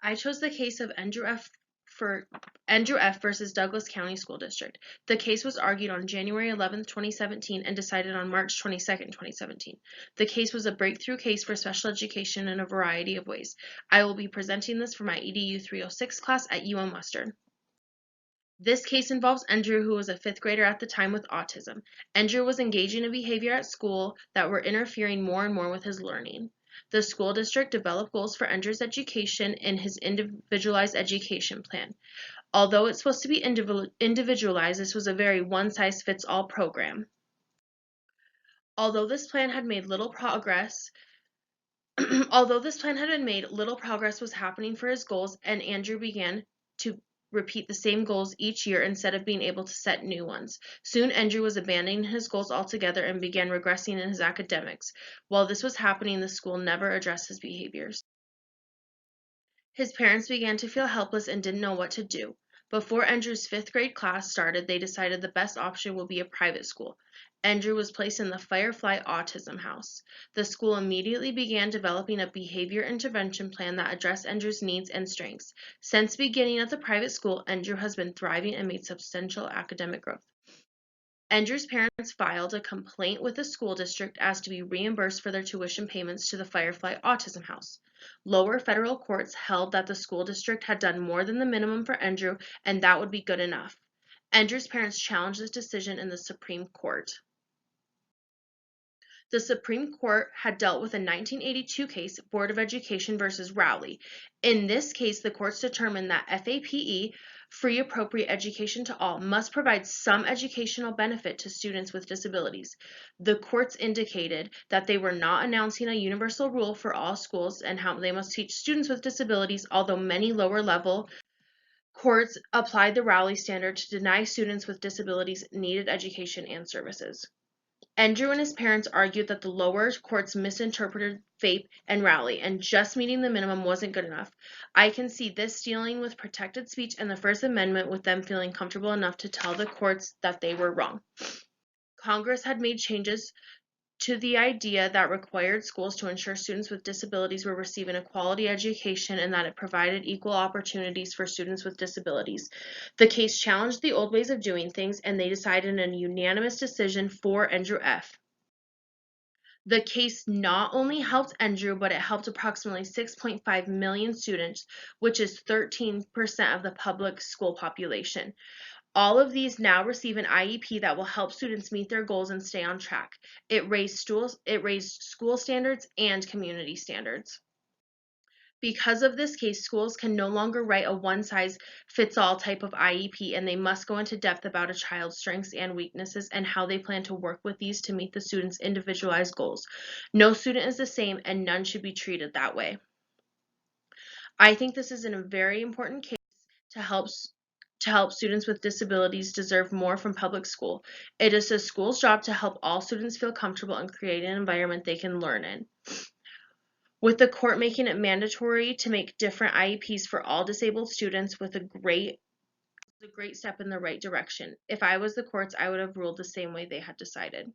I chose the case of Andrew F. versus Douglas County School District. The case was argued on January 11, 2017 and decided on March 22, 2017. The case was a breakthrough case for special education in a variety of ways. I will be presenting this for my EDU 306 class at Western. This case involves Andrew, who was a fifth grader at the time with autism. Andrew was engaging in behavior at school that were interfering more and more with his learning. The school district developed goals for Andrew's education in his individualized education plan. Although it's supposed to be individualized, this was a very one-size-fits-all program. Although this plan had made little progress, little progress was happening for his goals, and Andrew began to repeat the same goals each year instead of being able to set new ones. Soon, Andrew was abandoning his goals altogether and began regressing in his academics. While this was happening, the school never addressed his behaviors. His parents began to feel helpless and didn't know what to do. Before Andrew's fifth grade class started, they decided the best option would be a private school. Andrew was placed in the Firefly Autism House. The school immediately began developing a behavior intervention plan that addressed Andrew's needs and strengths. Since beginning at the private school, Andrew has been thriving and made substantial academic growth. Andrew's parents filed a complaint with the school district as to be reimbursed for their tuition payments to the Firefly Autism House. Lower federal courts held that the school district had done more than the minimum for Andrew, and that would be good enough. Andrew's parents challenged this decision in the Supreme Court. The Supreme Court had dealt with a 1982 case, Board of Education versus Rowley. In this case, the courts determined that FAPE, free appropriate education to all, must provide some educational benefit to students with disabilities. The courts indicated that they were not announcing a universal rule for all schools and how they must teach students with disabilities, although many lower level courts applied the Rowley standard to deny students with disabilities needed education and services. Andrew and his parents argued that the lower courts misinterpreted FAPE and Rowley, and just meeting the minimum wasn't good enough. I can see this dealing with protected speech and the First Amendment with them feeling comfortable enough to tell the courts that they were wrong. Congress had made changes to the idea that required schools to ensure students with disabilities were receiving a quality education and that it provided equal opportunities for students with disabilities. The case challenged the old ways of doing things, and they decided in a unanimous decision for Andrew F. The case not only helped Andrew, but it helped approximately 6.5 million students, which is 13% of the public school population. All of these now receive an IEP that will help students meet their goals and stay on track. It raised school standards and community standards. Because of this case, schools can no longer write a one-size-fits-all type of IEP, and they must go into depth about a child's strengths and weaknesses and how they plan to work with these to meet the student's individualized goals. No student is the same, and none should be treated that way. I think this is a very important case to help students with disabilities deserve more from public school. It is the school's job to help all students feel comfortable and create an environment they can learn in. With the court making it mandatory to make different IEPs for all disabled students with a great step in the right direction. If I was the courts, I would have ruled the same way they had decided.